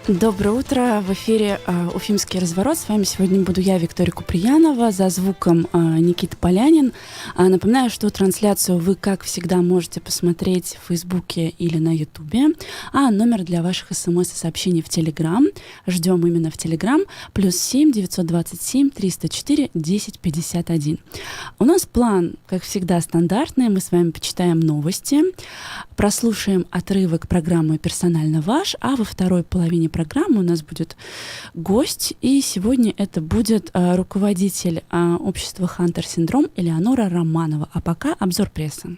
Доброе утро, в эфире «Уфимский разворот». С вами сегодня буду я, Виктория Куприянова, за звуком Никита Полянин. Напоминаю, что трансляцию вы, как всегда, можете посмотреть в Фейсбуке или на Ютубе. А номер для ваших смс и сообщений в Телеграм. Ждем именно в Телеграм. +7 927 304 1051. У нас план, как всегда, стандартный. Мы с вами почитаем новости, прослушаем отрывок программы «Персонально ваш», а во второй половине программы у нас будет гость, и сегодня это будет руководитель общества Hunter Syndrome Элеонора Романова. А пока обзор прессы.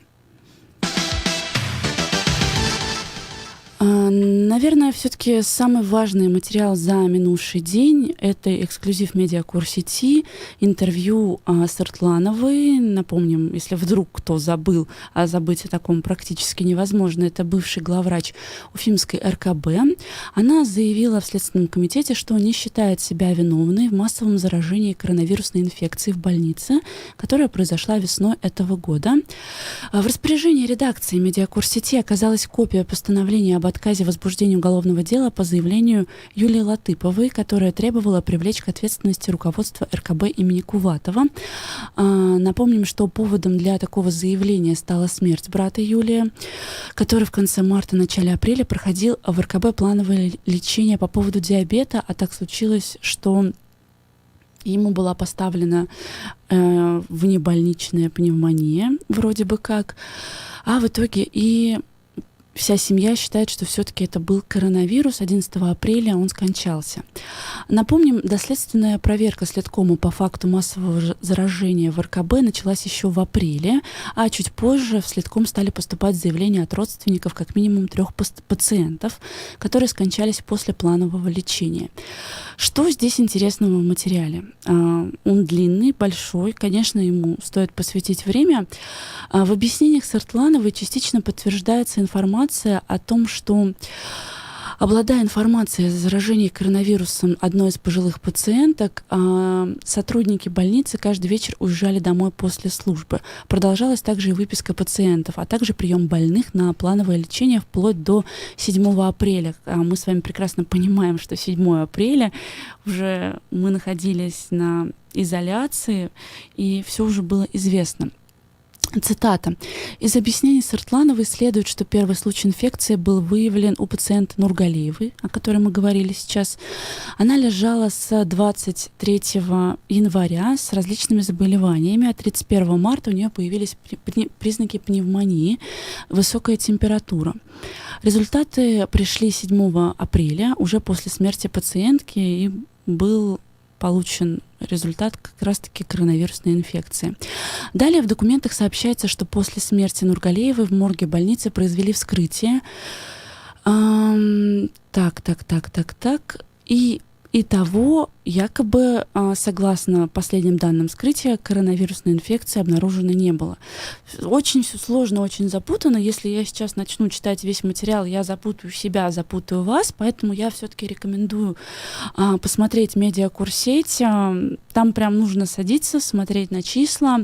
Наверное, все-таки самый важный материал за минувший день — это эксклюзив медиакур сети, интервью Сыртлановой. Напомним, если вдруг кто забыл, а забыть о таком практически невозможно, это бывший главврач Уфимской РКБ. Она заявила в Следственном комитете, что не считает себя виновной в массовом заражении коронавирусной инфекцией в больнице, которая произошла весной этого года. В распоряжении редакции медиакур сети оказалась копия постановления об отказе в возбуждении уголовного дела по заявлению Юлии Латыповой, которая требовала привлечь к ответственности руководство РКБ имени Куватова. Напомним, что поводом для такого заявления стала смерть брата Юлии, который в конце марта-начале апреля проходил в РКБ плановое лечение по поводу диабета, а так случилось, что ему была поставлена внебольничная пневмония, вроде бы как, а в итоге и вся семья считает, что все-таки это был коронавирус. 11 апреля он скончался. Напомним, доследственная проверка следкома по факту массового заражения в РКБ началась еще в апреле, а чуть позже в следком стали поступать заявления от родственников как минимум 3 пациентов, которые скончались после планового лечения. Что здесь интересного в материале? Он длинный, большой, конечно, ему стоит посвятить время. В объяснениях Сыртлановой частично подтверждается информация о том, что, обладая информацией о заражении коронавирусом одной из пожилых пациенток, сотрудники больницы каждый вечер уезжали домой после службы. Продолжалась также и выписка пациентов, а также прием больных на плановое лечение вплоть до 7 апреля. Мы с вами прекрасно понимаем, что 7 апреля уже мы находились на изоляции, и все уже было известно. Цитата. Из объяснений Сыртлановой следует, что первый случай инфекции был выявлен у пациента Нургалиевой, о которой мы говорили сейчас. Она лежала с 23 января с различными заболеваниями, а 31 марта у нее появились признаки пневмонии, высокая температура. Результаты пришли 7 апреля, уже после смерти пациентки, и был получен результат как раз-таки коронавирусной инфекции. Далее в документах сообщается, что после смерти Нургалиевой в морге больницы произвели вскрытие. И итого, якобы, согласно последним данным вскрытия, коронавирусной инфекции обнаружено не было. Очень все сложно, очень запутано. Если я сейчас начну читать весь материал, я запутаю себя, запутаю вас, поэтому я все-таки рекомендую посмотреть медиакурсеть. Там прям нужно садиться, смотреть на числа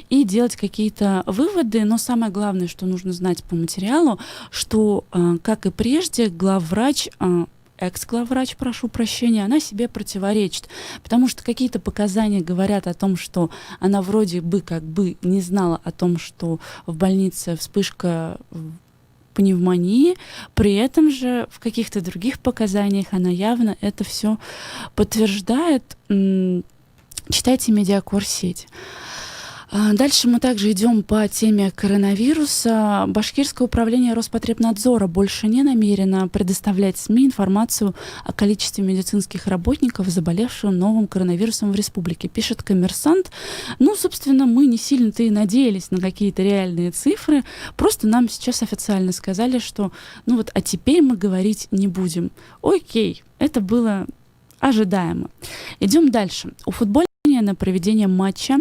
и делать какие-то выводы. Но самое главное, что нужно знать по материалу, что, как и прежде, главврач, экс-главврач, прошу прощения, она себе противоречит, потому что какие-то показания говорят о том, что она вроде бы как бы не знала о том, что в больнице вспышка пневмонии, при этом же в каких-то других показаниях она явно это все подтверждает. Читайте медиакурсеть. Дальше мы также идем по теме коронавируса. Башкирское управление Роспотребнадзора больше не намерено предоставлять СМИ информацию о количестве медицинских работников, заболевших новым коронавирусом в республике, пишет «Коммерсант». Ну, собственно, мы не сильно-то и надеялись на какие-то реальные цифры. Просто нам сейчас официально сказали, что а теперь мы говорить не будем. Окей, это было ожидаемо. Идем дальше. У футбольного на проведение матча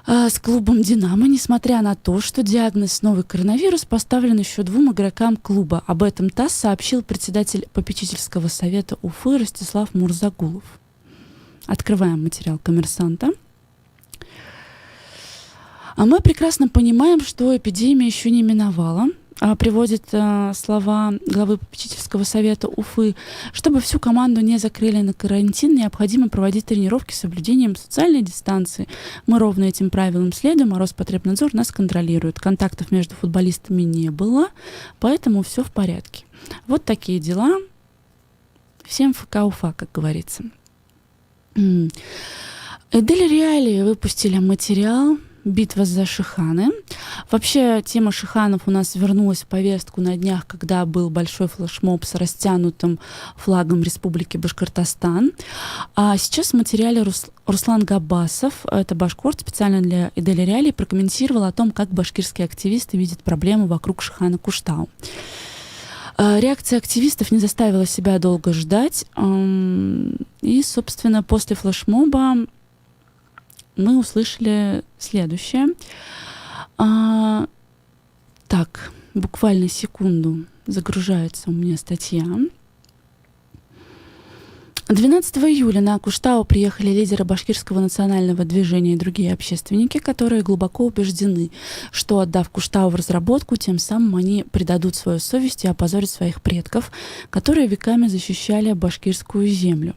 с клубом «Динамо», несмотря на то, что диагноз «новый коронавирус» поставлен еще 2 игрокам клуба. Об этом ТАСС сообщил председатель попечительского совета Уфы Ростислав Мурзагулов. Открываем материал «Коммерсанта». А мы прекрасно понимаем, что эпидемия еще не миновала. приводит слова главы попечительского совета Уфы. Чтобы всю команду не закрыли на карантин, необходимо проводить тренировки с соблюдением социальной дистанции. Мы ровно этим правилам следуем, а Роспотребнадзор нас контролирует. Контактов между футболистами не было, поэтому все в порядке. Вот такие дела. Всем ФК Уфа, как говорится. Эдель Реалии выпустили материал «Битва за Шиханы». Вообще, тема Шиханов у нас вернулась в повестку на днях, когда был большой флешмоб с растянутым флагом Республики Башкортостан. А сейчас в материале Руслан Габасов, это башкорт, специально для Эдель Реалии, прокомментировал о том, как башкирские активисты видят проблему вокруг Шихана Куштау. Реакция активистов не заставила себя долго ждать. И, собственно, после флешмоба мы услышали следующее. Так, буквально секунду загружается у меня статья. 12 июля на Куштау приехали лидеры башкирского национального движения и другие общественники, которые глубоко убеждены, что, отдав Куштау в разработку, тем самым они предадут свою совесть и опозорят своих предков, которые веками защищали башкирскую землю.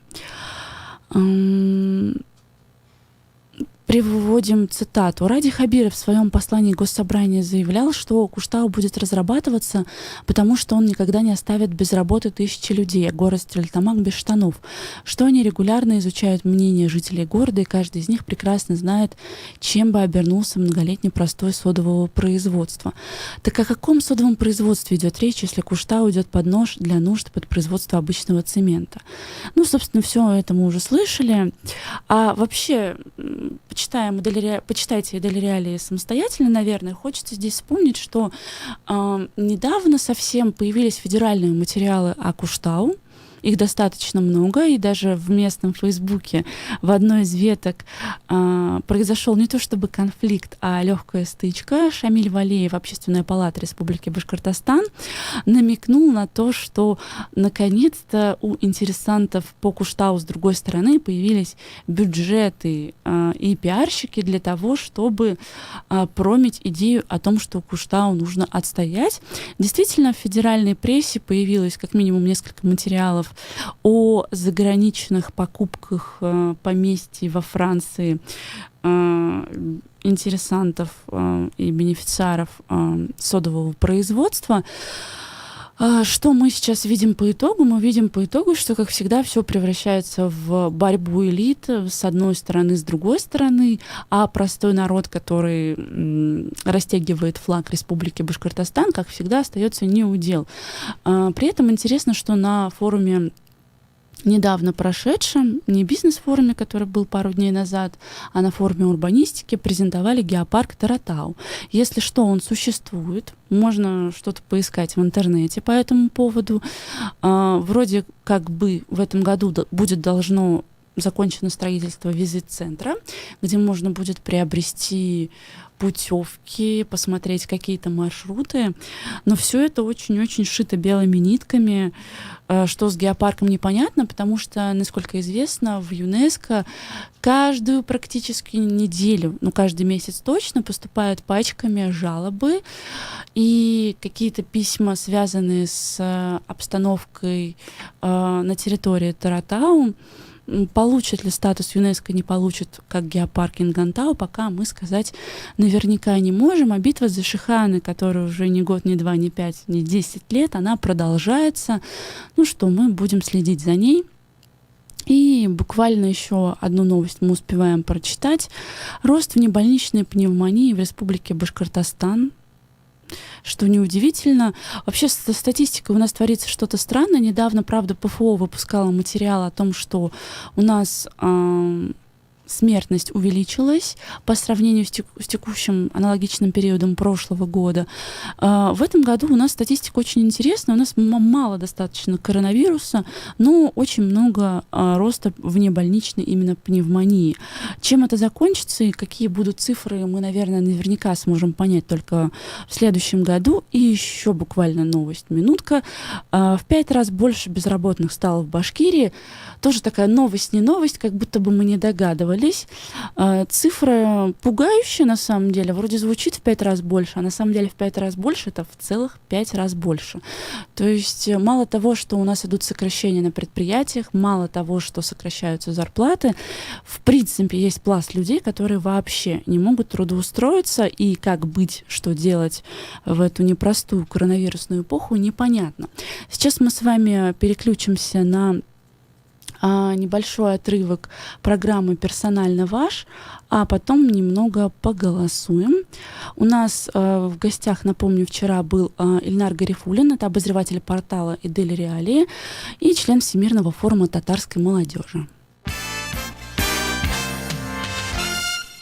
Приводим цитату. Ради Хабиров в своем послании Госсобрания заявлял, что Куштау будет разрабатываться, потому что он никогда не оставит без работы тысячи людей, а город Стерлитамак без штанов, что они регулярно изучают мнение жителей города, и каждый из них прекрасно знает, чем бы обернулся многолетний простой содового производства. Так о каком содовом производстве идет речь, если Куштау идет под нож для нужд под производство обычного цемента? Ну, собственно, все это мы уже слышали. А вообще, почитайте Эдель Реалии самостоятельно, наверное. Хочется здесь вспомнить, что недавно совсем появились федеральные материалы о Куштау. Их достаточно много, и даже в местном Фейсбуке в одной из веток произошел не то чтобы конфликт, а легкая стычка. Шамиль Валеев, Общественная палата Республики Башкортостан, намекнул на то, что наконец-то у интересантов по Куштау с другой стороны появились бюджеты и пиарщики для того, чтобы промить идею о том, что Куштау нужно отстоять. Действительно, в федеральной прессе появилось как минимум несколько материалов о заграничных покупках поместий во Франции интересантов и бенефициаров содового производства. Что мы сейчас видим по итогу? Мы видим по итогу, что, как всегда, все превращается в борьбу элит с одной стороны, с другой стороны, а простой народ, который растягивает флаг Республики Башкортостан, как всегда, остается неудел. При этом интересно, что на форуме недавно прошедшем, не бизнес-форуме, который был пару дней назад, а на форуме урбанистики презентовали геопарк Таратау. Если что, он существует, можно что-то поискать в интернете по этому поводу. Вроде как бы в этом году должно закончено строительство визит-центра, где можно будет приобрести путевки, посмотреть какие-то маршруты. Но все это очень-очень шито белыми нитками. Что с геопарком непонятно, потому что, насколько известно, в ЮНЕСКО каждую практически неделю, каждый месяц точно поступают пачками жалобы и какие-то письма, связанные с обстановкой на территории Таратау. Получит ли статус ЮНЕСКО, не получит, как геопарк Ингантау, пока мы сказать наверняка не можем. А битва за Шиханы, которая уже не год, не два, не 5, не 10 лет, она продолжается. Мы будем следить за ней. И буквально еще одну новость мы успеваем прочитать. Рост внебольничной пневмонии в Республике Башкортостан. Что неудивительно. Вообще со статистикой у нас творится что-то странное. Недавно, правда, ПФО выпускала материал о том, что у нас смертность увеличилась по сравнению с текущим аналогичным периодом прошлого года. В этом году у нас статистика очень интересная. У нас мало достаточно коронавируса, но очень много роста внебольничной именно пневмонии. Чем это закончится и какие будут цифры, мы, наверное, наверняка сможем понять только в следующем году. И еще буквально новость, минутка. В 5 раз больше безработных стало в Башкирии. Тоже такая новость, не новость, как будто бы мы не догадывались. жаловались. Цифра пугающая на самом деле. Вроде звучит в 5 раз больше, а на самом деле в 5 раз больше — это в целых 5 раз больше. То есть мало того, что у нас идут сокращения на предприятиях, мало того, что сокращаются зарплаты, в принципе, есть пласт людей, которые вообще не могут трудоустроиться, и как быть, что делать в эту непростую коронавирусную эпоху, непонятно. Сейчас мы с вами переключимся на небольшой отрывок программы «Персонально ваш», а потом немного поголосуем. У нас в гостях, напомню, вчера был Ильнар Гарифуллин, это обозреватель портала «Идель Реалии» и член Всемирного форума татарской молодежи.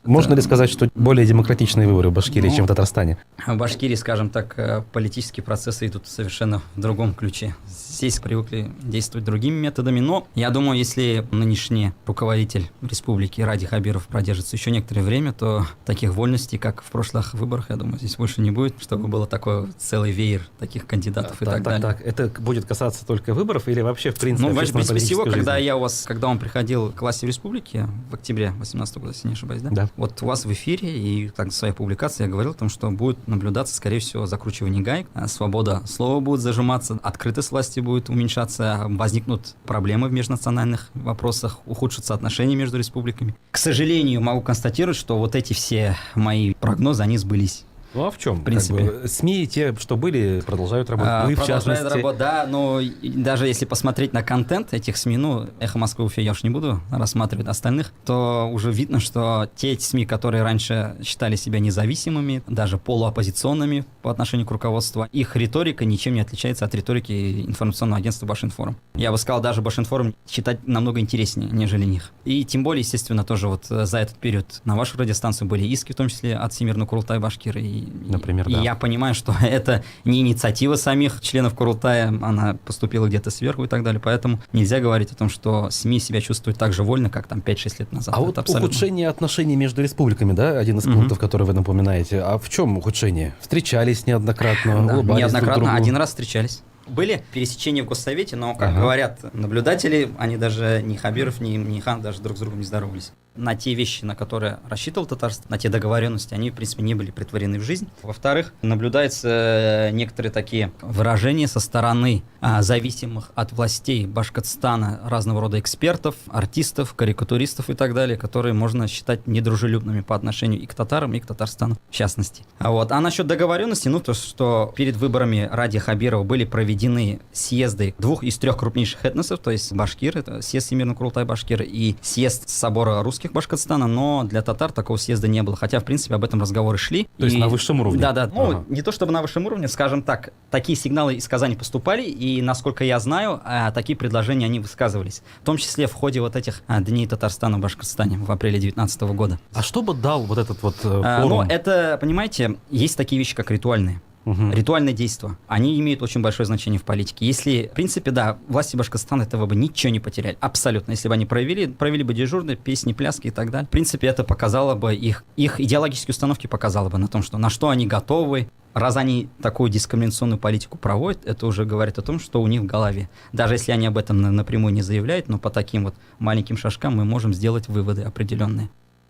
Можно ли сказать, что более демократичные выборы в Башкирии, чем в Татарстане? В Башкирии, скажем так, политические процессы идут совершенно в другом ключе. Здесь привыкли действовать другими методами, но я думаю, если нынешний руководитель республики Ради Хабиров продержится еще некоторое время, то таких вольностей, как в прошлых выборах, я думаю, здесь больше не будет, чтобы было такой целый веер таких кандидатов и так далее. Так, это будет касаться только выборов или вообще в принципе? Ну, прежде всего, когда он приходил к власти в республике в октябре 2018 года, если не ошибаюсь, да? Да. Вот у вас в эфире и так, в своей публикации я говорил о том, что будет наблюдаться, скорее всего, закручивание гаек, свобода слова будет зажиматься, открытость власти будет уменьшаться, возникнут проблемы в межнациональных вопросах, ухудшатся отношения между республиками. К сожалению, могу констатировать, что вот эти все мои прогнозы, они сбылись. Ну а в чем? В принципе. СМИ, те, что были, продолжают работать. Вы, в частности. Работать, да, но даже если посмотреть на контент этих СМИ, ну, «Эхо Москвы», Уфе я уж не буду рассматривать остальных, то уже видно, что те СМИ, которые раньше считали себя независимыми, даже полуоппозиционными по отношению к руководству, их риторика ничем не отличается от риторики информационного агентства Башинформ. Я бы сказал, даже Башинформ читать намного интереснее, нежели них. И тем более, естественно, тоже вот за этот период на вашу радиостанцию были иски, в том числе от Всемирного Курултая Башкир, Например, и да. я понимаю, что это не инициатива самих членов Курултая, она поступила где-то сверху и так далее, поэтому нельзя говорить о том, что СМИ себя чувствуют так же вольно, как там 5-6 лет назад. А вот ухудшение отношений между республиками, да, один из пунктов, который вы напоминаете. А в чем ухудшение? Встречались неоднократно, да, улыбались неоднократно, друг другу. один раз встречались. Были пересечения в Госсовете, но, как говорят наблюдатели, они даже ни Хабиров, ни Хан даже друг с другом не здоровались. На те вещи, на которые рассчитывал Татарстан, на те договоренности, они, в принципе, не были претворены в жизнь. Во-вторых, наблюдаются некоторые такие выражения со стороны зависимых от властей Башкортостана разного рода экспертов, артистов, карикатуристов и так далее, которые можно считать недружелюбными по отношению и к татарам, и к Татарстану в частности. А насчет договоренности, то, что перед выборами Ради Хабирова были проведены съезды 2 из 3 крупнейших этносов, то есть башкир, это съезд Всемирного Курултая Башкир и съезд Собора русских Башкортостана, но для татар такого съезда не было, хотя, в принципе, об этом разговоры шли. То есть на высшем уровне? Да. Не то чтобы на высшем уровне, скажем так, такие сигналы из Казани поступали, и, насколько я знаю, такие предложения, они высказывались, в том числе в ходе вот этих Дней Татарстана в Башкортостане в апреле 2019 года. А что бы дал вот этот вот форум? Это, понимаете, есть такие вещи, как ритуальные. Ритуальные действия, они имеют очень большое значение в политике. Если, в принципе, да, власти Башкортостана этого бы ничего не потеряли, абсолютно. Если бы они провели бы дежурные песни, пляски и так далее, в принципе, это показало бы их идеологические установки показало бы на что они готовы. Раз они такую дискриминационную политику проводят, это уже говорит о том, что у них в голове. Даже если они об этом напрямую не заявляют, но по таким вот маленьким шажкам мы можем сделать выводы определенные.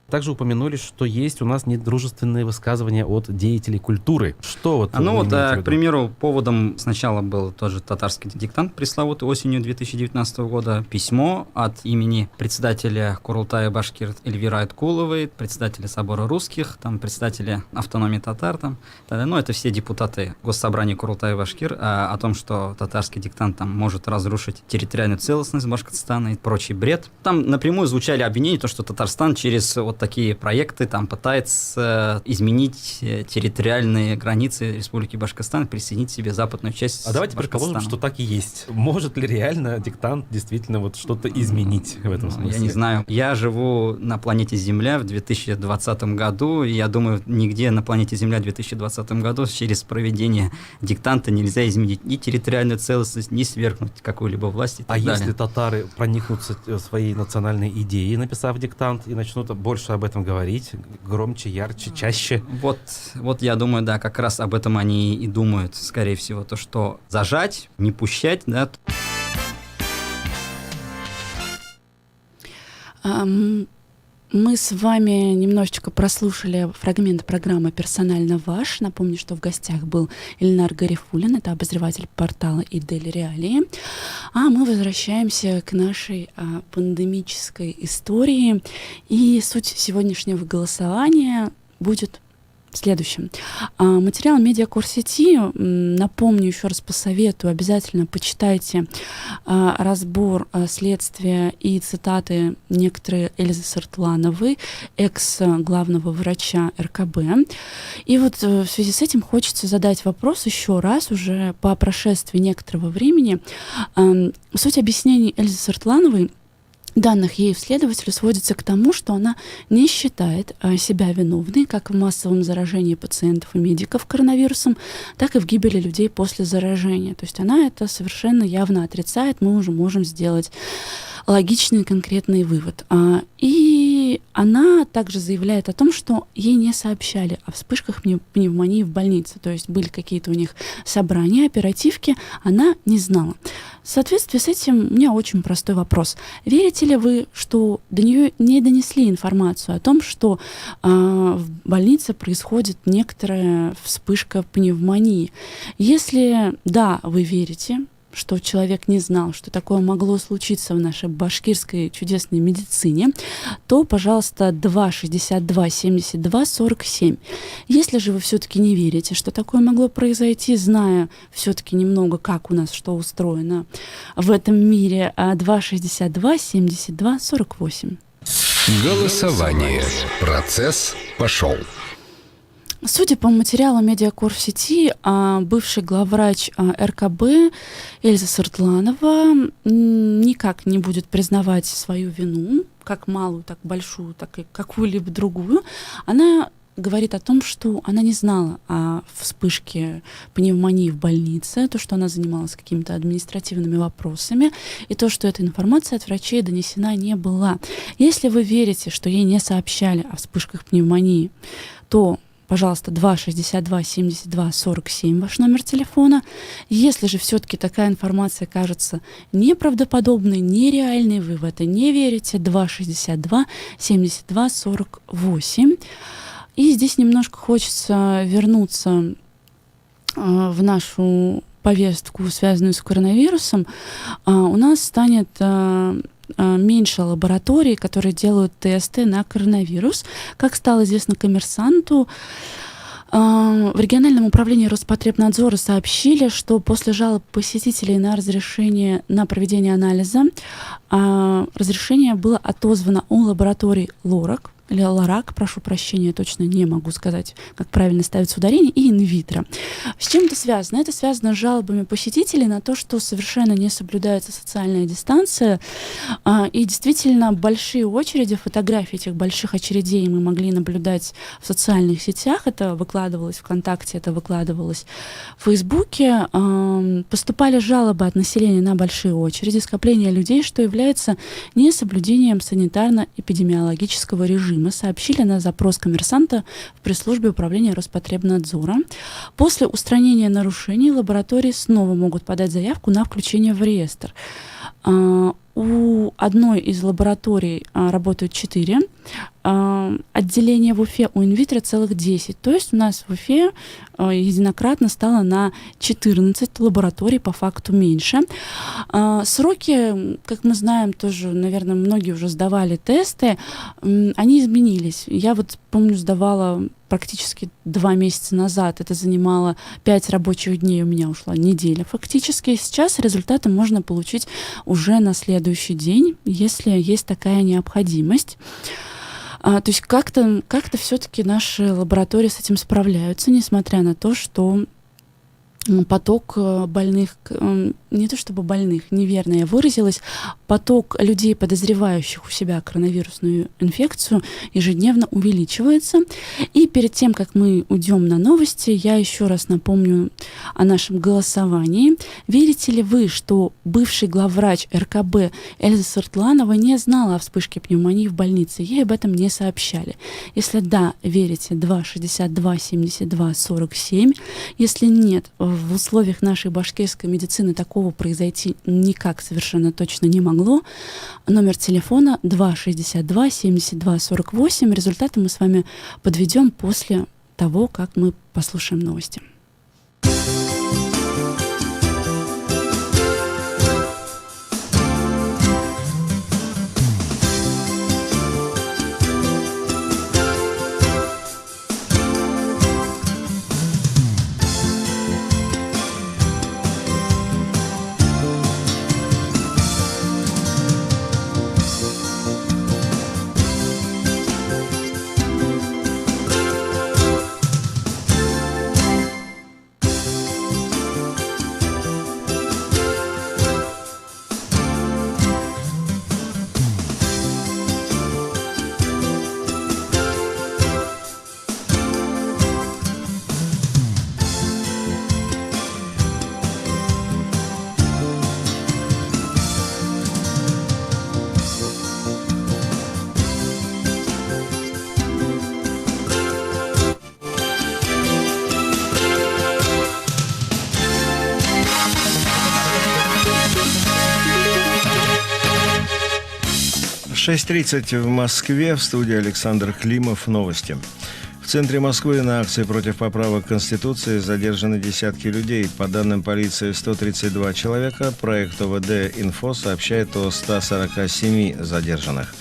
Также упомянули, что есть у нас недружественные высказывания от деятелей культуры. Что вот к примеру, поводом сначала был тот же татарский диктант пресловутый осенью 2019 года, письмо от имени председателя Курултая Башкир Эльвиры Айткуловой, председателя Собора русских, там председателя автономии татар, это все депутаты Госсобрания Курултая Башкир, о том, что татарский диктант там может разрушить территориальную целостность Башкортостана и прочий бред. Там напрямую звучали обвинения, что Татарстан через вот такие проекты там пытается изменить территориальные границы Республики Башкортостан, присоединить себе западную часть. А давайте предположим, что так и есть. Может ли реально диктант действительно вот что-то изменить в этом смысле? Я не знаю. Я живу на планете Земля в 2020 году, и я думаю, нигде на планете Земля в 2020 году через проведение диктанта нельзя изменить ни территориальную целостность, ни свергнуть какую-либо власть и так далее. Если татары проникнутся своей национальной идеей, написав диктант, и начнут больше об этом говорить, громче, ярче, чаще? Вот я думаю, да, как раз об этом они и думают, скорее всего, то, что зажать, не пущать, да. Мы с вами немножечко прослушали фрагмент программы «Персонально ваш». Напомню, что в гостях был Ильнар Гарифуллин, это обозреватель портала «Идель Реалии». А мы возвращаемся к нашей пандемической истории. И суть сегодняшнего голосования будет в следующем. Материал Медиакор-сети, напомню, еще раз посоветую, обязательно почитайте разбор следствия и цитаты некоторые Эльзы Сартлановой, экс-главного врача РКБ. И вот в связи с этим хочется задать вопрос еще раз, уже по прошествии некоторого времени. Суть объяснений Эльзы Сартлановой, данных ею следователю, сводится к тому, что она не считает себя виновной как в массовом заражении пациентов и медиков коронавирусом, так и в гибели людей после заражения. То есть она это совершенно явно отрицает, мы уже можем сделать логичный конкретный вывод. И она также заявляет о том, что ей не сообщали о вспышках пневмонии в больнице. То есть были какие-то у них собрания, оперативки, она не знала. В соответствии с этим у меня очень простой вопрос. Верите ли вы, что до нее не донесли информацию о том, что в больнице происходит некоторая вспышка пневмонии? Если да, вы верите, что человек не знал, что такое могло случиться в нашей башкирской чудесной медицине, то, пожалуйста, 262-72-47. Если же вы все-таки не верите, что такое могло произойти, зная все-таки немного, как у нас что устроено в этом мире, 262-72-48. Голосование. Процесс пошел. Судя по материалу Медиакор-сети, бывший главврач РКБ Эльза Сартланова никак не будет признавать свою вину, как малую, так большую, так и какую-либо другую. Она говорит о том, что она не знала о вспышке пневмонии в больнице, то, что она занималась какими-то административными вопросами, и то, что эта информация от врачей донесена не была. Если вы верите, что ей не сообщали о вспышках пневмонии, то пожалуйста, 262-72-47 ваш номер телефона. Если же все-таки такая информация кажется неправдоподобной, нереальной, вы в это не верите, 262-72-48. И здесь немножко хочется вернуться в нашу повестку, связанную с коронавирусом. У нас станет меньше лабораторий, которые делают тесты на коронавирус. Как стало известно «Коммерсанту», в региональном управлении Роспотребнадзора сообщили, что после жалоб посетителей на разрешение на проведение анализа разрешение было отозвано у лабораторий ЛОРАК, или ЛАРАК, прошу прощения, точно не могу сказать, как правильно ставится ударение, и инвитро. С чем это связано? Это связано с жалобами посетителей на то, что совершенно не соблюдается социальная дистанция, и действительно большие очереди, фотографии этих больших очередей мы могли наблюдать в социальных сетях, это выкладывалось ВКонтакте, это выкладывалось в Фейсбуке, поступали жалобы от населения на большие очереди, скопление людей, что является несоблюдением санитарно-эпидемиологического режима, сообщили на запрос «Коммерсанта» в пресс-службе управления Роспотребнадзора. После устранения нарушений лаборатории снова могут подать заявку на включение в реестр. У одной из лабораторий работают 4 отделения в Уфе, у инвитро целых 10. То есть у нас в Уфе единократно стало на 14 лабораторий, по факту меньше. Сроки, как мы знаем, тоже, наверное, многие уже сдавали тесты, они изменились. Я вот помню, сдавала практически 2 месяца назад. Это занимало 5 рабочих дней, у меня ушла неделя фактически. Сейчас результаты можно получить уже на следующий день, если есть такая необходимость. То есть как-то все-таки наши лаборатории с этим справляются, несмотря на то, что поток больных, не то чтобы больных, неверно я выразилась, поток людей, подозревающих у себя коронавирусную инфекцию, ежедневно увеличивается. И перед тем, как мы уйдем на новости, я еще раз напомню о нашем голосовании. Верите ли вы, что бывший главврач РКБ Эльза Сартланова не знала о вспышке пневмонии в больнице? Ей об этом не сообщали. Если да, верите, 262-72-47. Если нет, в условиях нашей башкирской медицины такого такого произойти никак совершенно точно не могло. Номер телефона 262-72-48. Результаты мы с вами подведем после того, как мы послушаем новости. В 6:30 в Москве, в студии Александр Климов. Новости. В центре Москвы на акции против поправок Конституции задержаны десятки людей. По данным полиции, 132 человека. Проект ОВД «Инфо» сообщает о 147 задержанных.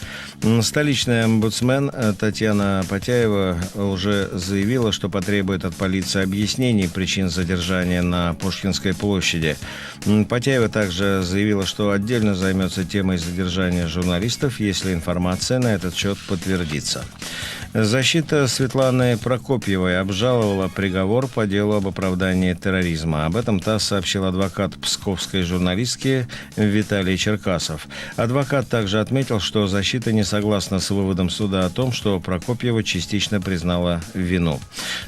Столичный омбудсмен Татьяна Потяева уже заявила, что потребует от полиции объяснений причин задержания на Пушкинской площади. Потяева также заявила, что отдельно займется темой задержания журналистов, если информация на этот счет подтвердится. Защита Светланы Прокопьевой обжаловала приговор по делу об оправдании терроризма. Об этом ТАСС сообщил адвокат псковской журналистки Виталий Черкасов. Адвокат также отметил, что защита не согласна с выводом суда о том, что Прокопьева частично признала вину.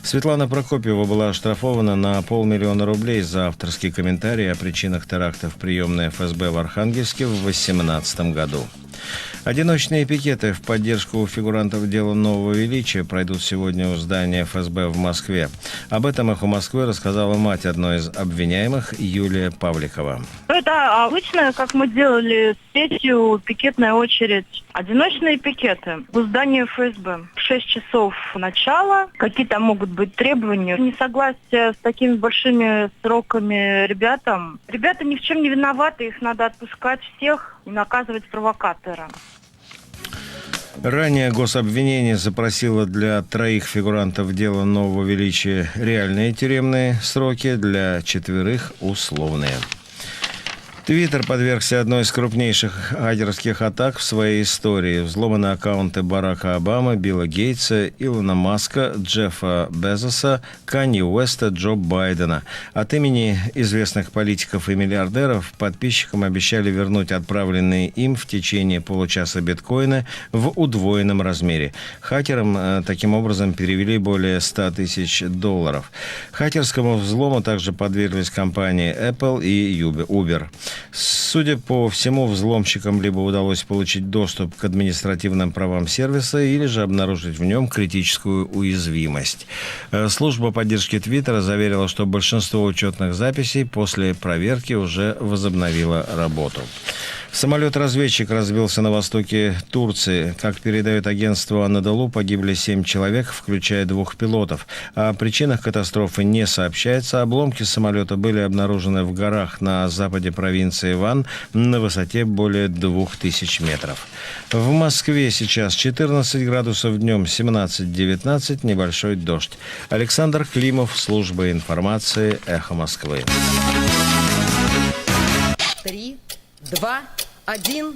Светлана Прокопьева была оштрафована на 500 000 рублей за авторский комментарий о причинах теракта в приемной ФСБ в Архангельске в 2018 году. Одиночные пикеты в поддержку фигурантов дела Нового Величия пройдут сегодня у здания ФСБ в Москве. Об этом «Эхо Москвы» рассказала мать одной из обвиняемых, Юлия Павликова. Это обычно, как мы делали с сетью, пикетная очередь. Одиночные пикеты у здания ФСБ. В 6 часов начала. Какие там могут быть требования? Несогласие с такими большими сроками ребятам. Ребята ни в чем не виноваты, их надо отпускать всех и наказывать провокатора. Ранее гособвинение запросило для 3 фигурантов дела Нового Величия реальные тюремные сроки, для 4 условные. Твиттер подвергся одной из крупнейших хакерских атак в своей истории. Взломаны аккаунты Барака Обамы, Билла Гейтса, Илона Маска, Джеффа Безоса, Канье Уэста, Джо Байдена. От имени известных политиков и миллиардеров подписчикам обещали вернуть отправленные им в течение получаса биткоины в удвоенном размере. Хакерам таким образом перевели более $100 000. Хакерскому взлому также подверглись компании Apple и Uber. Судя по всему, взломщикам либо удалось получить доступ к административным правам сервиса, или же обнаружить в нем критическую уязвимость. Служба поддержки Твиттера заверила, что большинство учетных записей после проверки уже возобновило работу. Самолет-разведчик разбился на востоке Турции. Как передает агентство Анадолу, погибли 7 человек, включая 2 пилотов. О причинах катастрофы не сообщается. Обломки самолета были обнаружены в горах на западе провинции Ван на высоте более 2000 метров. В Москве сейчас 14 градусов днем, 17-19, небольшой дождь. Александр Климов, служба информации, «Эхо Москвы». 3, 2, 1.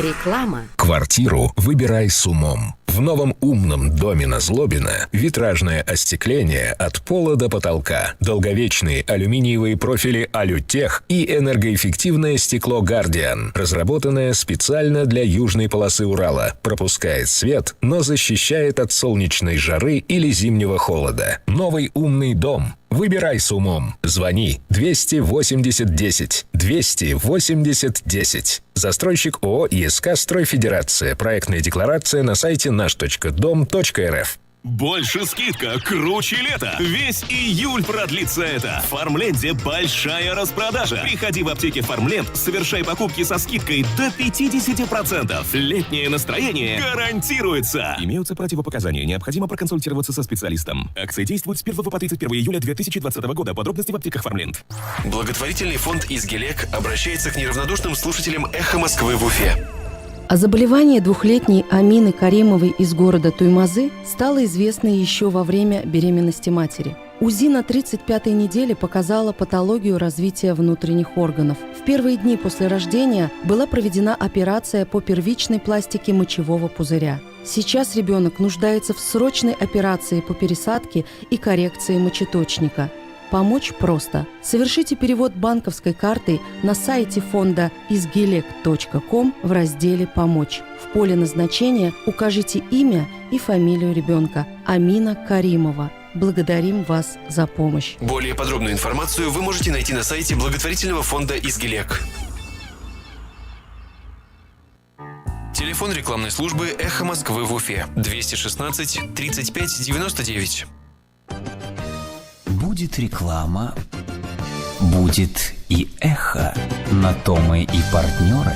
Реклама. Квартиру выбирай с умом. В новом умном доме на Злобина витражное остекление от пола до потолка, долговечные алюминиевые профили «Алютех» и энергоэффективное стекло «Гардиан», разработанное специально для южной полосы Урала, пропускает свет, но защищает от солнечной жары или зимнего холода. Новый умный дом. Выбирай с умом. Звони 280 10. 280 10. Застройщик ООО «ИСК Стройфедерация». Проектная декларация на сайте наш.дом.рф. Больше скидка, круче лето. Весь июль продлится это. В Фармленде большая распродажа. Приходи в аптеки Фармленд, совершай покупки со скидкой до 50%. Летнее настроение гарантируется. Имеются противопоказания. Необходимо проконсультироваться со специалистом. Акция действует с 1 по 31 июля 2020 года. Подробности в аптеках Фармленд. Благотворительный фонд «Изгелек» обращается к неравнодушным слушателям «Эхо Москвы» в Уфе. О заболевании двухлетней Амины Каримовой из города Туймазы стало известно еще во время беременности матери. УЗИ на 35-й неделе показало патологию развития внутренних органов. В первые дни после рождения была проведена операция по первичной пластике мочевого пузыря. Сейчас ребенок нуждается в срочной операции по пересадке и коррекции мочеточника. Помочь просто. Совершите перевод банковской картой на сайте фонда изгелек.ком в разделе «Помочь». В поле назначения укажите имя и фамилию ребенка. Амина Каримова. Благодарим вас за помощь. Более подробную информацию вы можете найти на сайте благотворительного фонда «Изгелек». Телефон рекламной службы «Эхо Москвы» в Уфе. 216 35 99. Будет реклама, будет и эхо. На то мы и партнеры.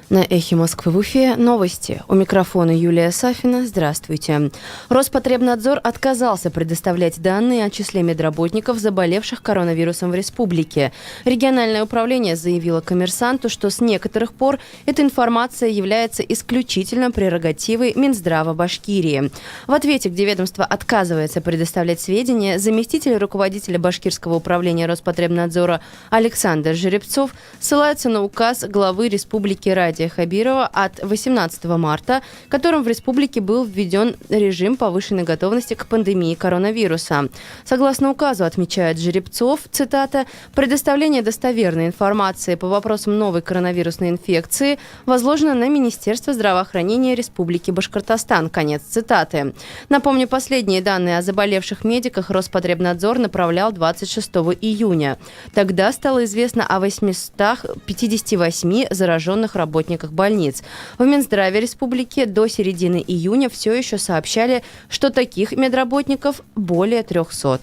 На «Эхе Москвы» в Уфе новости. У микрофона Юлия Сафина. Здравствуйте. Роспотребнадзор отказался предоставлять данные о числе медработников, заболевших коронавирусом в республике. Региональное управление заявило «Коммерсанту», что с некоторых пор эта информация является исключительно прерогативой Минздрава Башкирии. В ответе, где ведомство отказывается предоставлять сведения, заместитель руководителя Башкирского управления Роспотребнадзора Александр Жеребцов ссылается на указ главы республики Радия Хабирова от 18 марта, которым в республике был введен режим повышенной готовности к пандемии коронавируса. Согласно указу, отмечает Жеребцов, цитата, «предоставление достоверной информации по вопросам новой коронавирусной инфекции возложено на Министерство здравоохранения Республики Башкортостан». Конец цитаты. Напомню, последние данные о заболевших медиках Роспотребнадзор направлял 26 июня. Тогда стало известно о 858 зараженных работниках больниц. В Минздраве республики до середины июня все еще сообщали, что таких медработников более 300.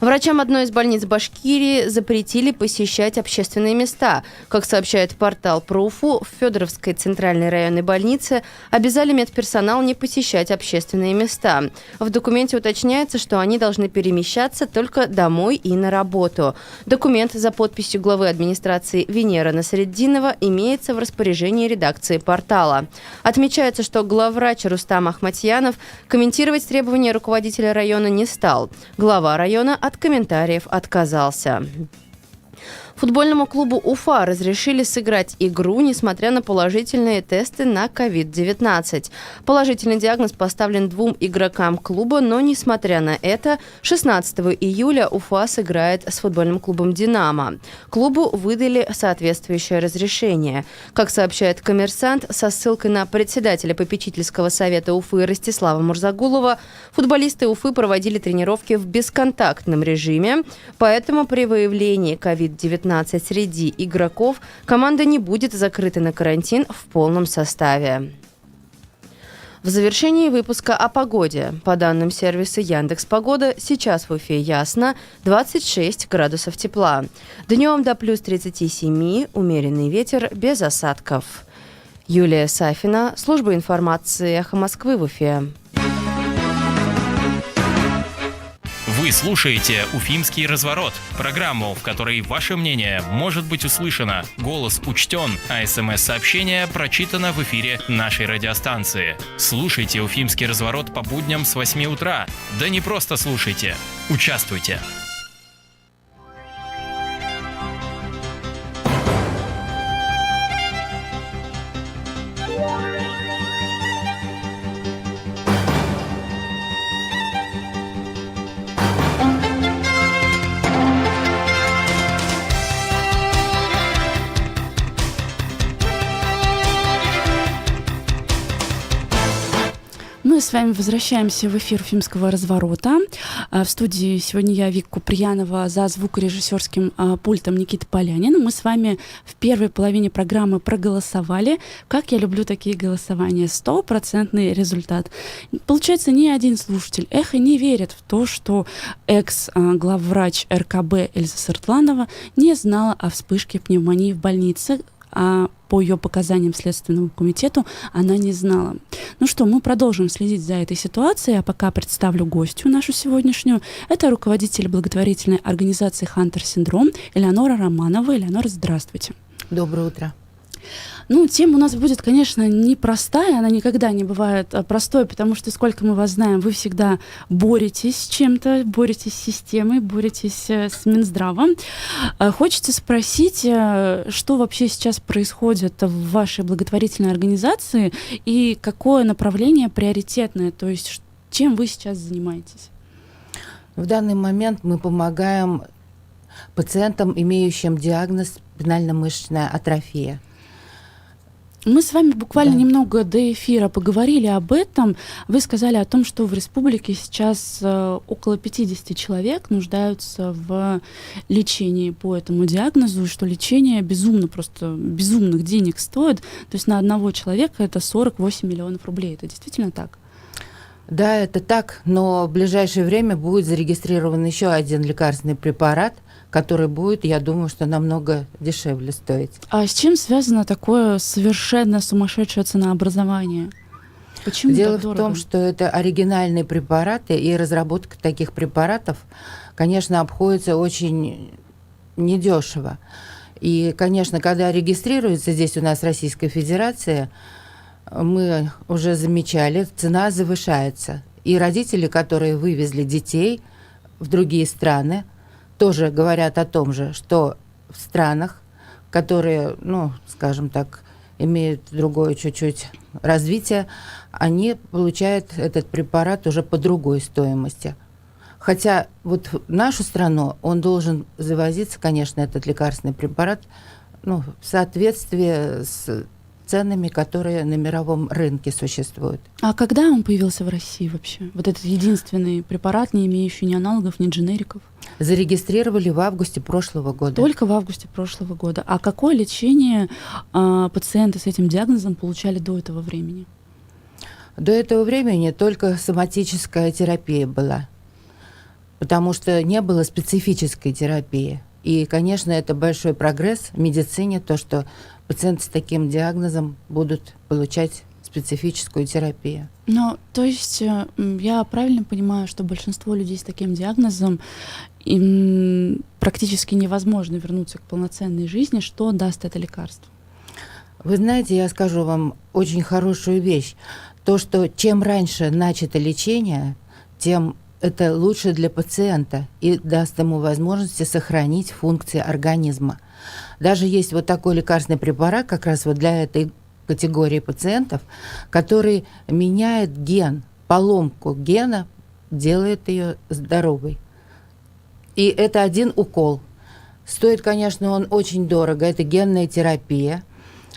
Врачам одной из больниц Башкирии запретили посещать общественные места. Как сообщает портал про Уфу, в Федоровской центральной районной больнице обязали медперсонал не посещать общественные места. В документе уточняется, что они должны перемещаться только домой и на работу. Документ за подписью главы администрации Венера Насреддинова имеется в распоряжении редакции портала. Отмечается, что главврач Рустам Ахматьянов комментировать требования руководителя района не стал. Глава района от комментариев отказался. Футбольному клубу «Уфа» разрешили сыграть игру, несмотря на положительные тесты на COVID-19. Положительный диагноз поставлен 2 игрокам клуба, но, несмотря на это, 16 июля Уфа сыграет с футбольным клубом «Динамо». Клубу выдали соответствующее разрешение. Как сообщает «Коммерсант», со ссылкой на председателя попечительского совета Уфы Ростислава Мурзагулова, футболисты Уфы проводили тренировки в бесконтактном режиме, поэтому при выявлении COVID-19 среди игроков команда не будет закрыта на карантин в полном составе. В завершении выпуска о погоде. По данным сервиса Яндекс.Погода, сейчас в Уфе ясно, 26 градусов тепла. Днем до плюс 37, умеренный ветер без осадков. Юлия Сафина, служба информации «Эхо Москвы» в Уфе. Вы слушаете «Уфимский разворот» – программу, в которой ваше мнение может быть услышано, голос учтен, а СМС-сообщение прочитано в эфире нашей радиостанции. Слушайте «Уфимский разворот» по будням с 8 утра. Да не просто слушайте, участвуйте. Мы Мы с вами возвращаемся в эфир «Уфимского разворота». В студии сегодня я, Вика Куприянова, за звукорежиссерским пультом Никита Полянин. Мы с вами в первой половине программы проголосовали. Как я люблю такие голосования. 100% результат. Получается, ни один слушатель «Эхо» не верит в то, что экс-главврач РКБ Эльза Сыртланова не знала о вспышке пневмонии в больнице, а по ее показаниям Следственному комитету она не знала. Ну что, мы продолжим следить за этой ситуацией, а пока представлю гостью нашу сегодняшнюю. Это руководитель благотворительной организации «Хантер Синдром» Элеонора Романова. Элеонора, здравствуйте. Доброе утро. Ну, тема у нас будет, конечно, непростая, она никогда не бывает простой, потому что, сколько мы вас знаем, вы всегда боретесь с чем-то, боретесь с системой, боретесь с Минздравом. Хочется спросить, что вообще сейчас происходит в вашей благотворительной организации и какое направление приоритетное, то есть чем вы сейчас занимаетесь? В данный момент мы помогаем пациентам, имеющим диагноз спинально-мышечная атрофия. Мы с вами буквально немного до эфира поговорили об этом. Вы сказали о том, что в республике сейчас около 50 человек нуждаются в лечении по этому диагнозу, и что лечение просто безумных денег стоит. То есть на одного человека это 48 миллионов рублей. Это действительно так? Да, это так, но в ближайшее время будет зарегистрирован еще один лекарственный препарат, который будет, я думаю, что намного дешевле стоить. А с чем связано такое совершенно сумасшедшее ценообразование? Почему Дело так дорого? в том, что это оригинальные препараты, и разработка таких препаратов, конечно, обходится очень недешево. И, конечно, когда регистрируется здесь у нас Российская Федерация, мы уже замечали, цена завышается. И родители, которые вывезли детей в другие страны, тоже говорят о том же, что в странах, которые, скажем так, имеют другое чуть-чуть развитие, они получают этот препарат уже по другой стоимости. Хотя вот в нашу страну он должен завозиться, конечно, этот лекарственный препарат, в соответствии с ценами, которые на мировом рынке существуют. А когда он появился в России вообще? Вот этот единственный препарат, не имеющий ни аналогов, ни дженериков? Зарегистрировали в августе прошлого года. Только в августе прошлого года. А какое лечение пациенты с этим диагнозом получали до этого времени? До этого времени только соматическая терапия была, потому что не было специфической терапии. И, конечно, это большой прогресс в медицине, то, что пациенты с таким диагнозом будут получать специфическую терапию. То есть я правильно понимаю, что большинство людей с таким диагнозом, им практически невозможно вернуться к полноценной жизни. Что даст это лекарство? Вы знаете, я скажу вам очень хорошую вещь. То, что чем раньше начато лечение, тем это лучше для пациента и даст ему возможности сохранить функции организма. Даже есть вот такой лекарственный препарат как раз вот для этой категории пациентов, который меняет ген, поломку гена, делает ее здоровой. И это один укол. Стоит, конечно, он очень дорого, это генная терапия,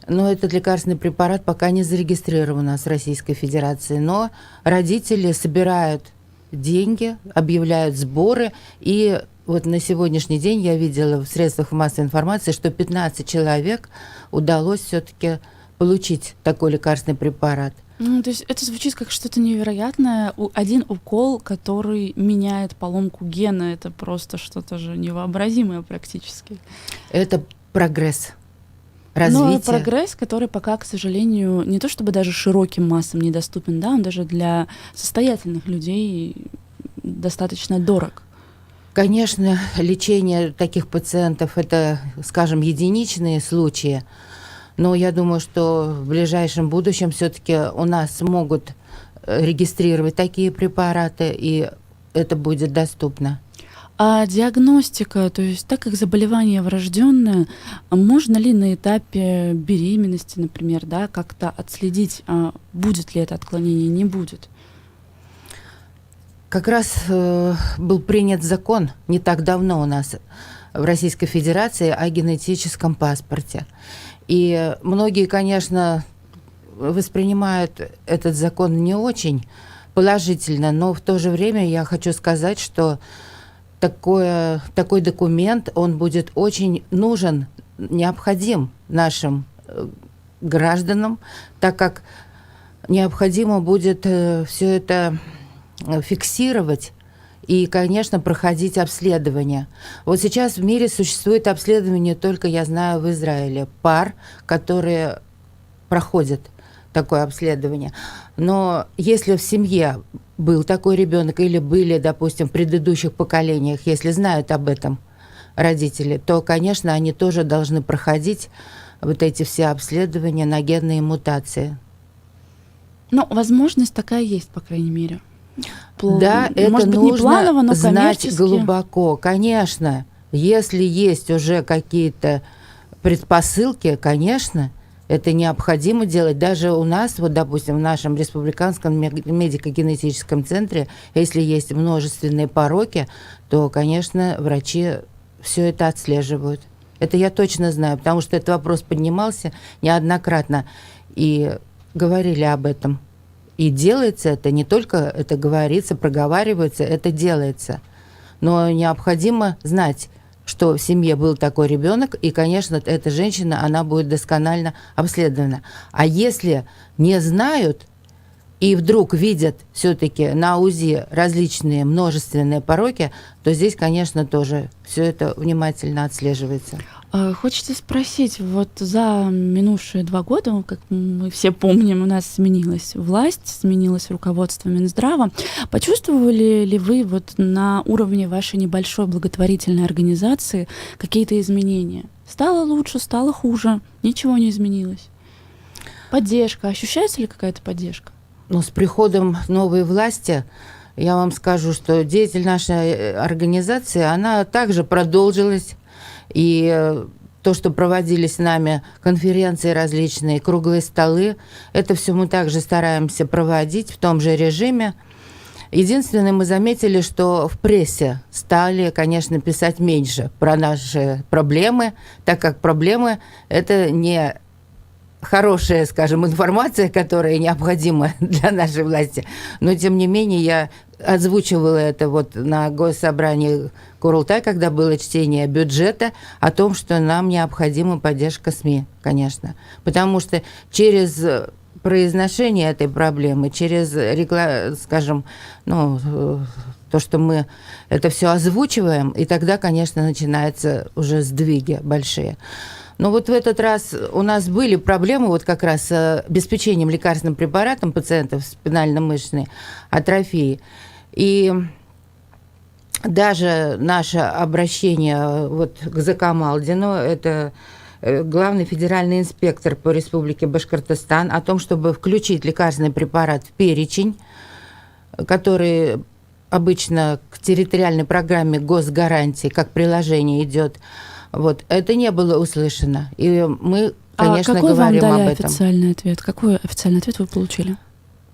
но этот лекарственный препарат пока не зарегистрирован у нас в Российской Федерации. Но родители собирают деньги, объявляют сборы, и вот на сегодняшний день я видела в средствах массовой информации, что 15 человек удалось все-таки получить такой лекарственный препарат. То есть это звучит как что-то невероятное. Один укол, который меняет поломку гена, это просто что-то же невообразимое практически. Это прогресс. Развитие. Но прогресс, который пока, к сожалению, не то чтобы даже широким массам недоступен, да, он даже для состоятельных людей достаточно дорог. Конечно, лечение таких пациентов – это, скажем, единичные случаи, но я думаю, что в ближайшем будущем все-таки у нас могут регистрировать такие препараты, и это будет доступно. А диагностика, то есть так как заболевание врожденное, можно ли на этапе беременности, например, да, как-то отследить, будет ли это отклонение, не будет? Как раз был принят закон не так давно у нас в Российской Федерации о генетическом паспорте. И многие, конечно, воспринимают этот закон не очень положительно, но в то же время я хочу сказать, что такой документ, он будет очень нужен, необходим нашим гражданам, так как необходимо будет все это фиксировать и, конечно, проходить обследование. Вот сейчас в мире существует обследование только, я знаю, в Израиле, пар, которые проходят такое обследование. Но если в семье был такой ребенок или были, допустим, в предыдущих поколениях, если знают об этом родители, то, конечно, они тоже должны проходить вот эти все обследования на генные мутации. Ну, возможность такая есть, по крайней мере. Да, это может быть, нужно не планово, но знать глубоко. Конечно, если есть уже какие-то предпосылки, конечно, это необходимо делать. Даже у нас, вот, допустим, в нашем республиканском медико-генетическом центре, если есть множественные пороки, то, конечно, врачи все это отслеживают. Это я точно знаю, потому что этот вопрос поднимался неоднократно, и говорили об этом. И делается это, не только это говорится, проговаривается, это делается. Но необходимо знать, что в семье был такой ребенок, и, конечно, эта женщина, она будет досконально обследована. А если не знают и вдруг видят все-таки на УЗИ различные множественные пороки, то здесь, конечно, тоже все это внимательно отслеживается. Хочется спросить, вот за минувшие 2 года, как мы все помним, у нас сменилась власть, сменилось руководство Минздрава. Почувствовали ли вы вот на уровне вашей небольшой благотворительной организации какие-то изменения? Стало лучше, стало хуже, ничего не изменилось? Поддержка, ощущается ли какая-то поддержка? Ну, с приходом новой власти, я вам скажу, что деятельность нашей организации, она также продолжилась. И то, что проводились с нами конференции различные, круглые столы, это все мы также стараемся проводить в том же режиме. Единственное, мы заметили, что в прессе стали, конечно, писать меньше про наши проблемы, так как проблемы – это не хорошая, скажем, информация, которая необходима для нашей власти. Но, тем не менее, я озвучивала это вот на госсобрании Курултай, когда было чтение бюджета, о том, что нам необходима поддержка СМИ, конечно. Потому что через произношение этой проблемы, через, скажем, то, что мы это все озвучиваем, и тогда, конечно, начинаются уже сдвиги большие. Но вот в этот раз у нас были проблемы вот как раз с обеспечением лекарственным препаратом пациентов с спинально-мышечной атрофией. И даже наше обращение вот к Закамалдину, это главный федеральный инспектор по республике Башкортостан, о том, чтобы включить лекарственный препарат в перечень, который обычно к территориальной программе госгарантии, как приложение идет, вот, это не было услышано. И мы, конечно, какой говорим вам дали об этом. официальный ответ? Какой официальный ответ вы получили?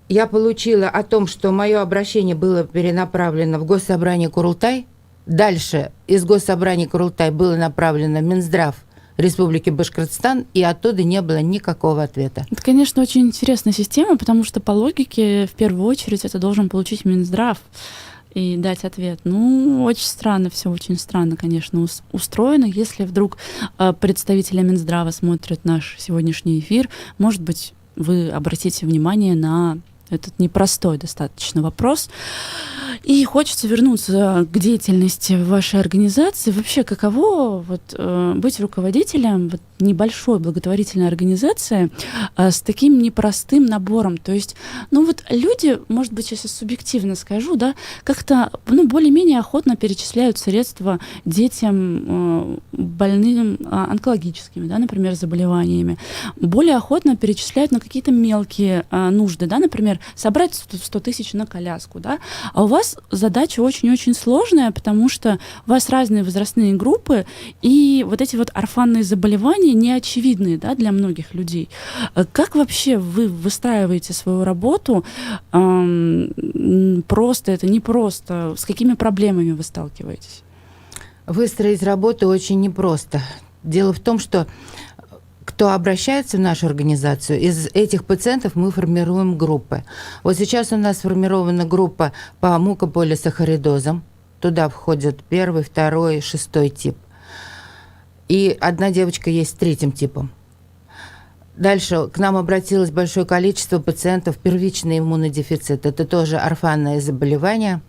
Я получила о том, что мое обращение было перенаправлено в Госсобрание Курултай. Дальше из Госсобрания Курултай было направлено в Минздрав Республики Башкортостан, и оттуда не было никакого ответа. Это, конечно, очень интересная система, потому что по логике, в первую очередь, это должен получить Минздрав и дать ответ. Ну, очень странно, все очень странно, конечно, устроено. Если вдруг представители Минздрава смотрят наш сегодняшний эфир, может быть, вы обратите внимание на этот непростой достаточно вопрос. И хочется вернуться к деятельности вашей организации. Вообще, каково быть руководителем небольшой благотворительной организации с таким непростым набором? То есть, люди, может быть, сейчас я субъективно скажу, да, как-то, более-менее охотно перечисляют средства детям больным онкологическими, да, например, заболеваниями. Более охотно перечисляют на какие-то мелкие нужды, да, например, собрать 100 тысяч на коляску, да. А у вас задача очень-очень сложная, потому что у вас разные возрастные группы, и вот эти вот орфанные заболевания неочевидные, да, для многих людей. Как вообще вы выстраиваете свою работу? Просто это, непросто? С какими проблемами вы сталкиваетесь? Выстроить работу очень непросто. Дело в том, что кто обращается в нашу организацию, из этих пациентов мы формируем группы. Вот сейчас у нас сформирована группа по мукополисахаридозам. Туда входят 1, 2, 6 тип. И одна девочка есть с 3 типом. Дальше к нам обратилось большое количество пациентов первичный иммунодефицит. Это тоже орфанное заболевание.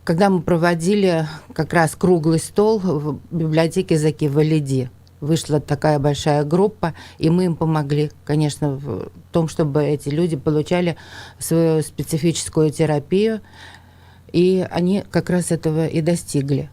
Когда мы проводили как раз круглый стол в библиотеке Заки Валиди, вышла такая большая группа, и мы им помогли, конечно, в том, чтобы эти люди получали свою специфическую терапию, и они как раз этого и достигли.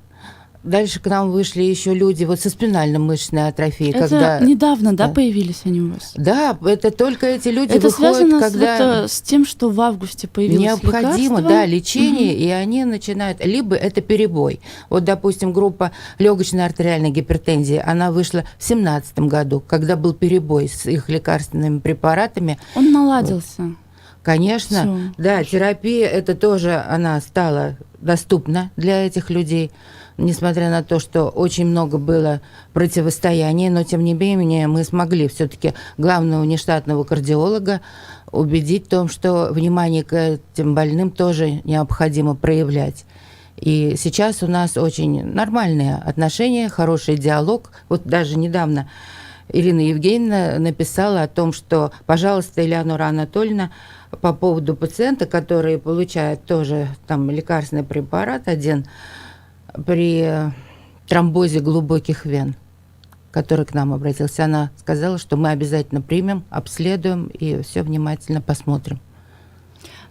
Дальше к нам вышли еще люди вот со спинально-мышечной атрофией. Это когда... недавно, да, появились они у вас? Да, это только эти люди это выходят, связано когда... с тем, что в августе появилось необходимо, лекарство? да, лечение, и они начинают... Либо это перебой. Вот, допустим, группа легочной артериальной гипертензии, она вышла в 2017 году, когда был перебой с их лекарственными препаратами. Он наладился. Конечно, Всё. да, терапия, это тоже, она стала доступна для этих людей, несмотря на то, что очень много было противостояний, но тем не менее мы смогли все-таки главного внештатного кардиолога убедить в том, что внимание к этим больным тоже необходимо проявлять. И сейчас у нас очень нормальные отношения, хороший диалог. Вот даже недавно Ирина Евгеньевна написала о том, что, пожалуйста, Элеонора Анатольевна, по поводу пациента, который получает тоже там лекарственный препарат один при тромбозе глубоких вен, который к нам обратился, она сказала, что мы обязательно примем, обследуем и все внимательно посмотрим.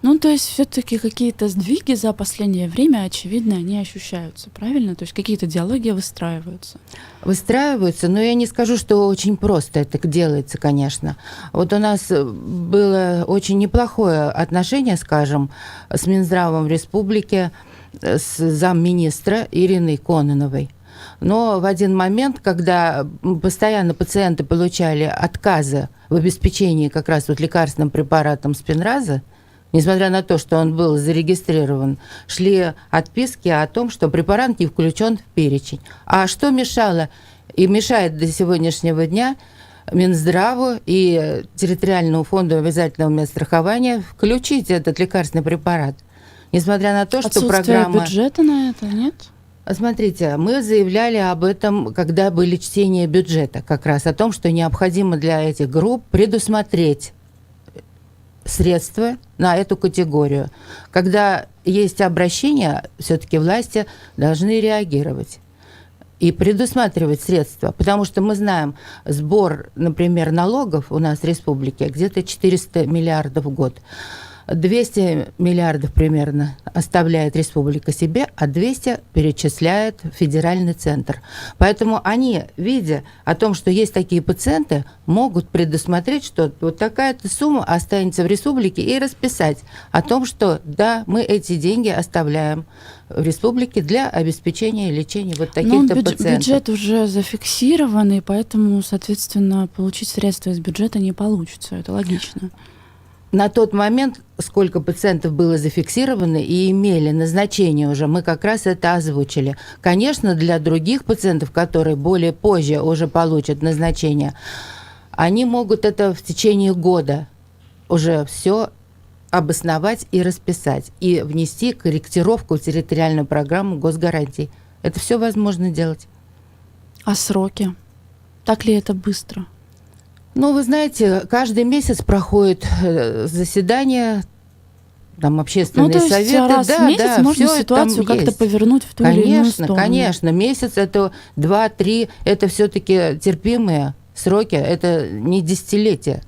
Ну, то есть все-таки какие-то сдвиги за последнее время, очевидно, они ощущаются, правильно? То есть какие-то диалоги выстраиваются. Выстраиваются, но я не скажу, что очень просто это делается, конечно. Вот у нас было очень неплохое отношение, скажем, с Минздравом республики, с замминистра Ириной Кононовой. Но в один момент, когда постоянно пациенты получали отказы в обеспечении как раз вот лекарственным препаратом Спинраза, несмотря на то, что он был зарегистрирован, шли отписки о том, что препарат не включен в перечень. А что мешало и мешает до сегодняшнего дня Минздраву и территориальному фонду обязательного медстрахования включить этот лекарственный препарат? Несмотря на то, что программа... бюджета на это нет? Смотрите, мы заявляли об этом, когда были чтения бюджета, как раз о том, что необходимо для этих групп предусмотреть средства на эту категорию. Когда есть обращение, все-таки власти должны реагировать и предусматривать средства, потому что мы знаем, сбор, например, налогов у нас в республике где-то 400 миллиардов в год. 200 миллиардов примерно оставляет республика себе, а 200 перечисляет федеральный центр. Поэтому они, видя о том, что есть такие пациенты, могут предусмотреть, что вот такая-то сумма останется в республике, и расписать о том, что да, мы эти деньги оставляем в республике для обеспечения лечения вот таких-то пациентов. Бюджет уже зафиксирован, и поэтому, соответственно, получить средства из бюджета не получится. Это логично. На тот момент, сколько пациентов было зафиксировано и имели назначение уже, мы как раз это озвучили. Конечно, для других пациентов, которые более позже уже получат назначение, они могут это в течение года уже все обосновать и расписать, и внести корректировку в территориальную программу госгарантий. Это все возможно делать. А сроки? Так ли это быстро? Ну, вы знаете, каждый месяц проходит заседание, там общественные советы. Раз в месяц можно ситуацию как-то повернуть в ту или иную сторону. Конечно. Месяц, это 2-3, это все-таки терпимые сроки, это не десятилетия.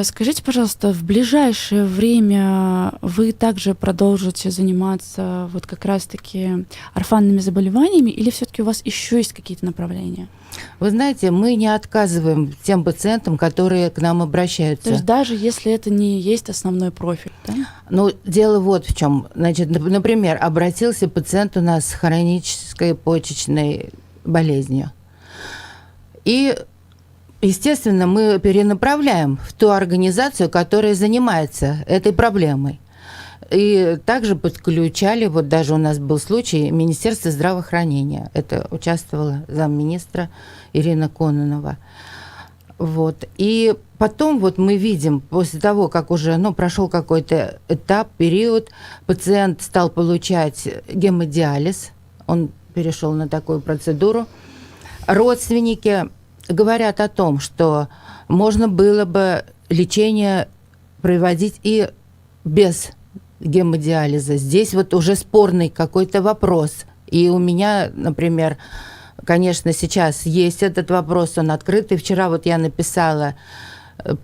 Скажите, пожалуйста, в ближайшее время вы также продолжите заниматься вот как раз-таки орфанными заболеваниями, или все-таки у вас еще есть какие-то направления? Вы знаете, мы не отказываем тем пациентам, которые к нам обращаются. То есть даже если это не есть основной профиль, да? Ну, дело вот в чем. Значит, например, обратился пациент у нас с хронической почечной болезнью. И естественно, мы перенаправляем в ту организацию, которая занимается этой проблемой. И также подключали, вот даже у нас был случай, Министерство здравоохранения. Это участвовала замминистра Ирина Кононова. Вот. И потом вот мы видим, после того, как уже прошел какой-то этап, период, пациент стал получать гемодиализ, он перешел на такую процедуру. Родственники говорят о том, что можно было бы лечение проводить и без гемодиализа. Здесь вот уже спорный какой-то вопрос. И у меня, например, конечно, сейчас есть этот вопрос, он открытый. Вчера вот я написала,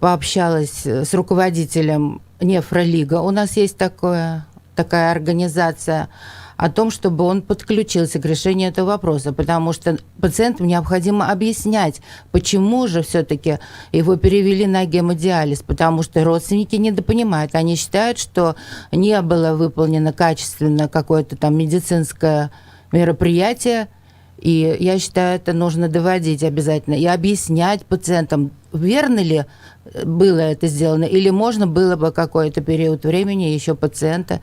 пообщалась с руководителем Нефролига. У нас есть такая организация, о том, чтобы он подключился к решению этого вопроса, потому что пациентам необходимо объяснять, почему же все-таки его перевели на гемодиализ, потому что родственники недопонимают. Они считают, что не было выполнено качественно какое-то там медицинское мероприятие, и я считаю, это нужно доводить обязательно и объяснять пациентам, верно ли было это сделано, или можно было бы какой-то период времени еще пациента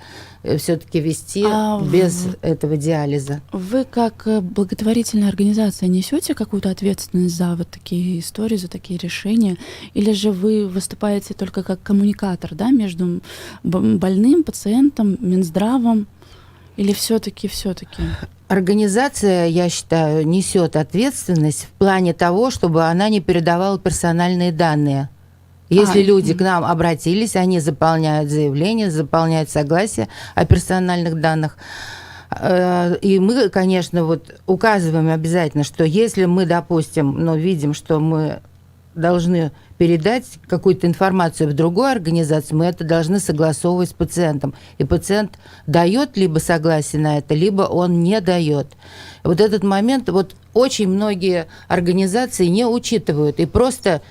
все-таки вести без этого диализа. Вы как благотворительная организация несете какую-то ответственность за вот такие истории, за такие решения, или же вы выступаете только как коммуникатор, да, между больным, пациентом, Минздравом, или все-таки? Организация, я считаю, несет ответственность в плане того, чтобы она не передавала персональные данные. Если люди к нам обратились, они заполняют заявление, заполняют согласие о персональных данных. И мы, конечно, вот указываем обязательно, что если мы, допустим, видим, что мы должны передать какую-то информацию в другую организацию, мы это должны согласовывать с пациентом. И пациент дает либо согласие на это, либо он не дает. Вот этот момент вот очень многие организации не учитывают и просто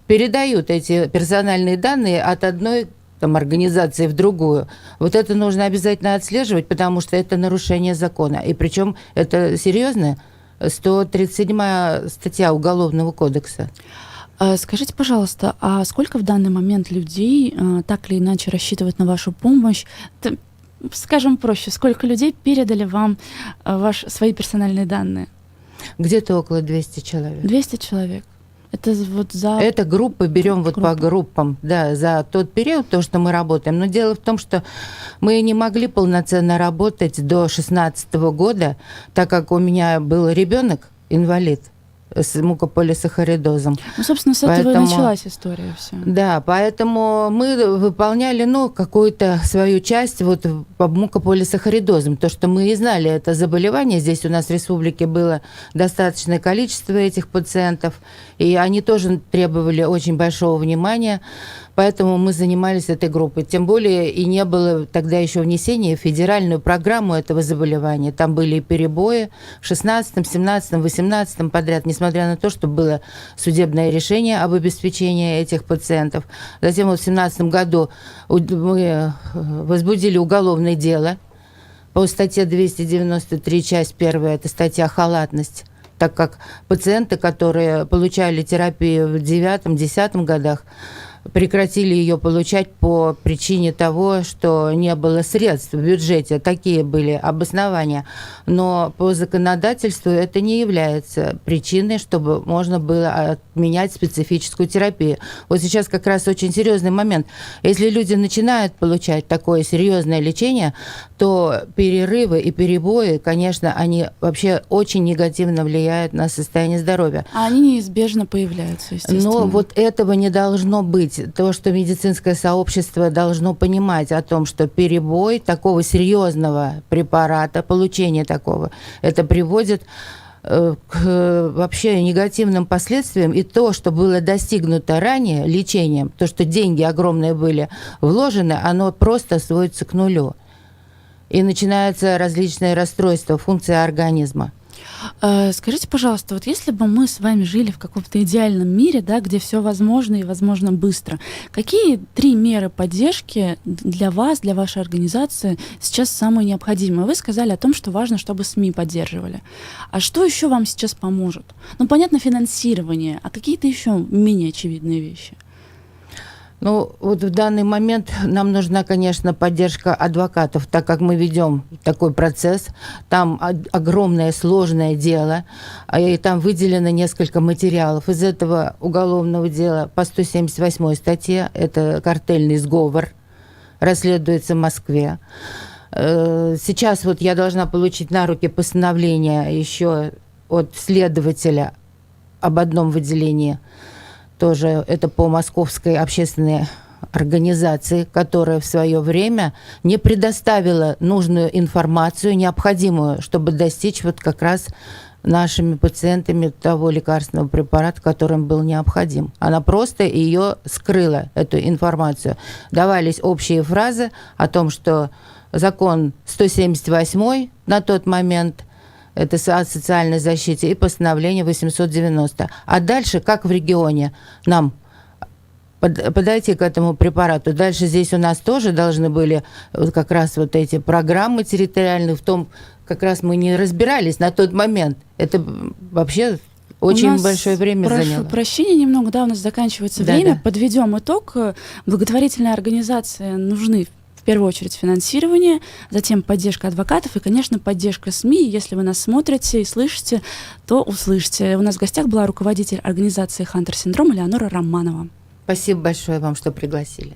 передают эти персональные данные от одной организации в другую. Вот это нужно обязательно отслеживать, потому что это нарушение закона. И причем это серьезно, 137-я статья Уголовного кодекса. Скажите, пожалуйста, а сколько в данный момент людей так или иначе рассчитывают на вашу помощь? Скажем проще, сколько людей передали вам свои персональные данные? Где-то около 200 человек. 200 человек. Это вот за... Это группы, берем вот по группам, да, за тот период, то, что мы работаем. Но дело в том, что мы не могли полноценно работать до 2016 года, так как у меня был ребенок, инвалид, с мукополисахаридозом. Собственно, с этого и началась история вся. Да, поэтому мы выполняли, какую-то свою часть вот по мукополисахаридозам. То, что мы и знали, это заболевание. Здесь у нас в республике было достаточное количество этих пациентов, и они тоже требовали очень большого внимания. Поэтому мы занимались этой группой. Тем более и не было тогда еще внесения в федеральную программу этого заболевания. Там были и перебои в 16-м, 17-м, 18-м подряд, несмотря на то, что было судебное решение об обеспечении этих пациентов. Затем вот в 2017 году мы возбудили уголовное дело по статье 293, часть 1, это статья «Халатность», так как пациенты, которые получали терапию в 2009-2010 годах, прекратили ее получать по причине того, что не было средств в бюджете. Такие были обоснования. Но по законодательству это не является причиной, чтобы можно было отменять специфическую терапию. Вот сейчас как раз очень серьезный момент. Если люди начинают получать такое серьезное лечение, то перерывы и перебои, конечно, они вообще очень негативно влияют на состояние здоровья. А они неизбежно появляются, естественно. Но вот этого не должно быть. То, что медицинское сообщество должно понимать о том, что перебой такого серьезного препарата, получение такого, это приводит к вообще негативным последствиям. И то, что было достигнуто ранее лечением, то, что деньги огромные были вложены, оно просто сводится к нулю. И начинаются различные расстройства функции организма. Скажите, пожалуйста, вот если бы мы с вами жили в каком-то идеальном мире, да, где все возможно и возможно быстро, какие 3 меры поддержки для вас, для вашей организации сейчас самые необходимые? Вы сказали о том, что важно, чтобы СМИ поддерживали. А что еще вам сейчас поможет? Понятно, финансирование, а какие-то еще менее очевидные вещи? Ну, вот в данный момент нам нужна, конечно, поддержка адвокатов, так как мы ведем такой процесс. Там огромное сложное дело, и там выделено несколько материалов. Из этого уголовного дела по 178 статье, это картельный сговор, расследуется в Москве. Сейчас вот я должна получить на руки постановление еще от следователя об одном выделении. Тоже это по Московской общественной организации, которая в свое время не предоставила нужную информацию, необходимую, чтобы достичь вот как раз нашими пациентами того лекарственного препарата, который им был необходим. Она просто ее скрыла, эту информацию. Давались общие фразы о том, что закон 178 на тот момент, это о социальной защите, и постановление 890. А дальше, как в регионе, нам подойти к этому препарату. Дальше здесь у нас тоже должны были вот как раз вот эти программы территориальные, в том, как раз мы не разбирались на тот момент. Это вообще очень большое время заняло. Прошу прощения немного, да, у нас заканчивается время. Подведем итог. Благотворительные организации нужны в первую очередь финансирование, затем поддержка адвокатов и, конечно, поддержка СМИ. Если вы нас смотрите и слышите, то услышите. У нас в гостях была руководитель организации «Хантер Синдром» Элеонора Романова. Спасибо большое вам, что пригласили.